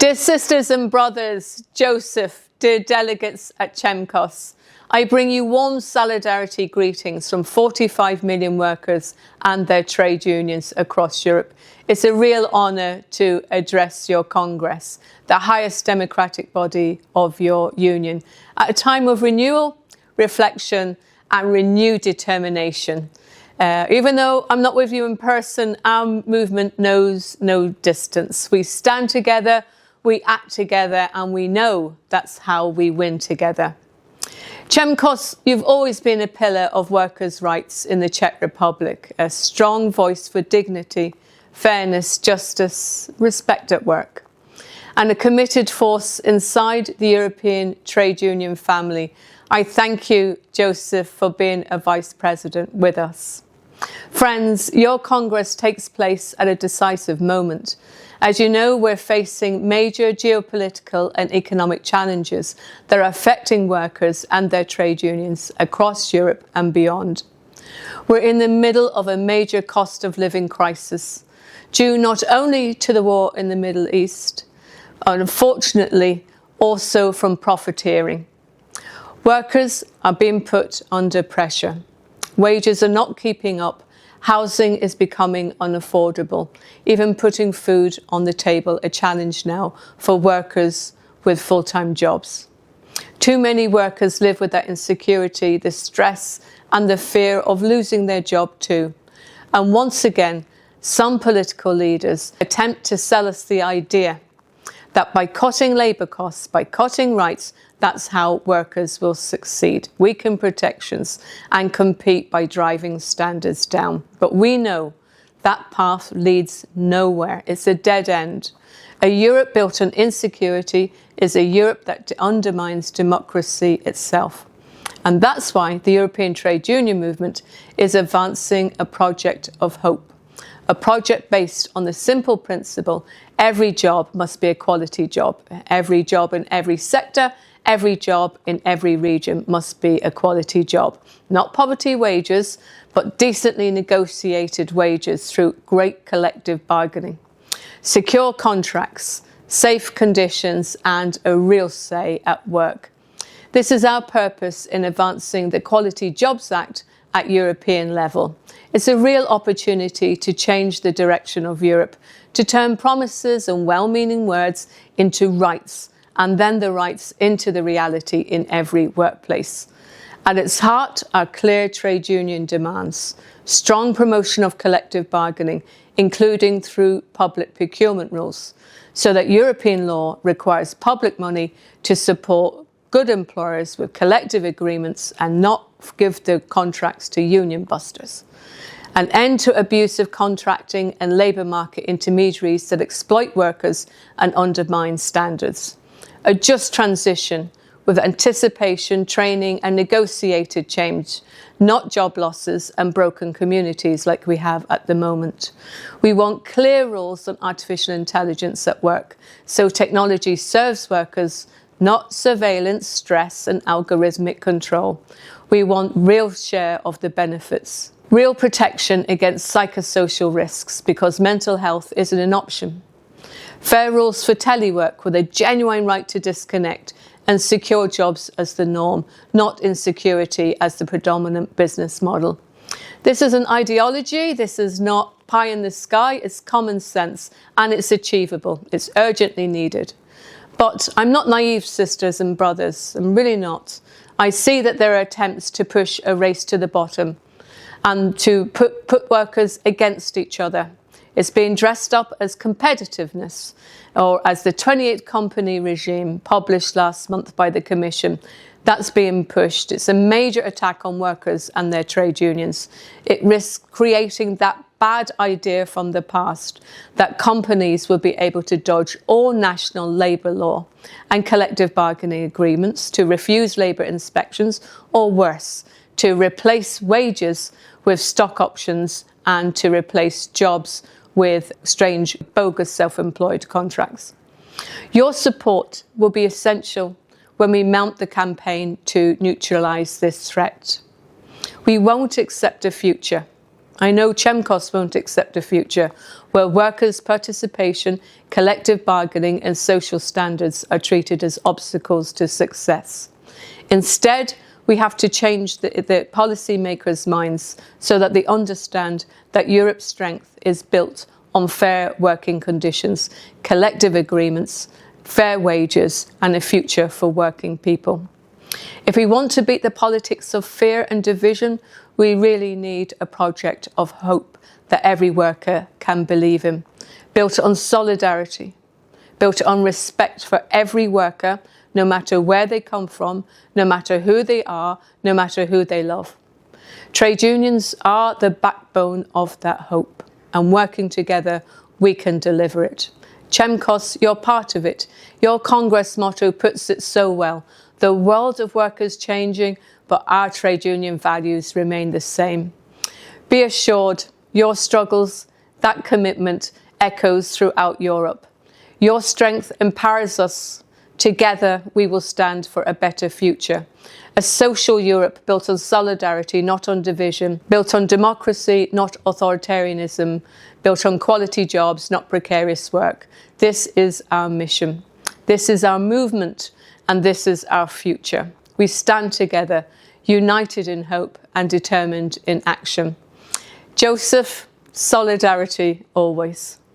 Dear sisters and brothers, Joseph, dear delegates at ČMKOS, I bring you warm solidarity greetings from 45 million workers and their trade unions across Europe. It's a real honour to address your Congress, the highest democratic body of your union, at a time of renewal, reflection and renewed determination. Even though I'm not with you in person, our movement knows no distance. We stand together, we act together, and we know that's how we win together. ČMKOS, you've always been a pillar of workers' rights in the Czech Republic, a strong voice for dignity, fairness, justice, respect at work, and a committed force inside the European trade union family. I thank you, Joseph, for being a vice president with us. Friends, your Congress takes place at a decisive moment. As you know, we're facing major geopolitical and economic challenges that are affecting workers and their trade unions across Europe and beyond. We're in the middle of a major cost of living crisis, due not only to the war in the Middle East, and unfortunately also from profiteering. Workers are being put under pressure. Wages are not keeping up. Housing is becoming unaffordable. Even putting food on the table, a challenge now for workers with full-time jobs. Too many workers live with that insecurity, the stress and the fear of losing their job too. And once again, some political leaders attempt to sell us the idea that by cutting labour costs, by cutting rights, that's how workers will succeed, weaken protections and compete by driving standards down. But we know that path leads nowhere. It's a dead end. A Europe built on insecurity is a Europe that undermines democracy itself. And that's why the European trade union movement is advancing a project of hope. A project based on the simple principle, every job must be a quality job. Every job in every sector, every job in every region must be a quality job. Not poverty wages, but decently negotiated wages through great collective bargaining. Secure contracts, safe conditions, and a real say at work. This is our purpose in advancing the Quality Jobs Act at European level. It's a real opportunity to change the direction of Europe, to turn promises and well-meaning words into rights, and then the rights into the reality in every workplace. At its heart are clear trade union demands, strong promotion of collective bargaining, including through public procurement rules, so that European law requires public money to support good employers with collective agreements and not give the contracts to union busters. An end to abusive contracting and labour market intermediaries that exploit workers and undermine standards. A just transition with anticipation, training and negotiated change, not job losses and broken communities like we have at the moment. We want clear rules on artificial intelligence at work, so technology serves workers, not surveillance, stress and algorithmic control. We want real share of the benefits. Real protection against psychosocial risks, because mental health isn't an option. Fair rules for telework with a genuine right to disconnect, and secure jobs as the norm, not insecurity as the predominant business model. This is an ideology, this is not pie in the sky, it's common sense and it's achievable, it's urgently needed. But I'm not naive, sisters and brothers, I'm really not. I see that there are attempts to push a race to the bottom and to put workers against each other. It's being dressed up as competitiveness, or as the 28 company regime published last month by the Commission. That's being pushed. It's a major attack on workers and their trade unions. It risks creating that bad idea from the past that companies will be able to dodge all national labour law and collective bargaining agreements, to refuse labour inspections, or worse, to replace wages with stock options and to replace jobs with strange, bogus self-employed contracts. Your support will be essential when we mount the campaign to neutralise this threat. We won't accept a future I know ČMKOS won't accept a future where workers' participation, collective bargaining and social standards are treated as obstacles to success. Instead, we have to change the policymakers' minds so that they understand that Europe's strength is built on fair working conditions, collective agreements, fair wages and a future for working people. If we want to beat the politics of fear and division, we really need a project of hope that every worker can believe in, built on solidarity, built on respect for every worker, no matter where they come from, no matter who they are, no matter who they love. Trade unions are the backbone of that hope, and working together, we can deliver it. ČMKOS, you're part of it. Your Congress motto puts it so well. The world of work is changing, but our trade union values remain the same. Be assured, your struggles, that commitment echoes throughout Europe. Your strength empowers us. Together, we will stand for a better future. A social Europe built on solidarity, not on division, built on democracy, not authoritarianism, built on quality jobs, not precarious work. This is our mission. This is our movement, and this is our future. We stand together, united in hope and determined in action. Joseph, solidarity always.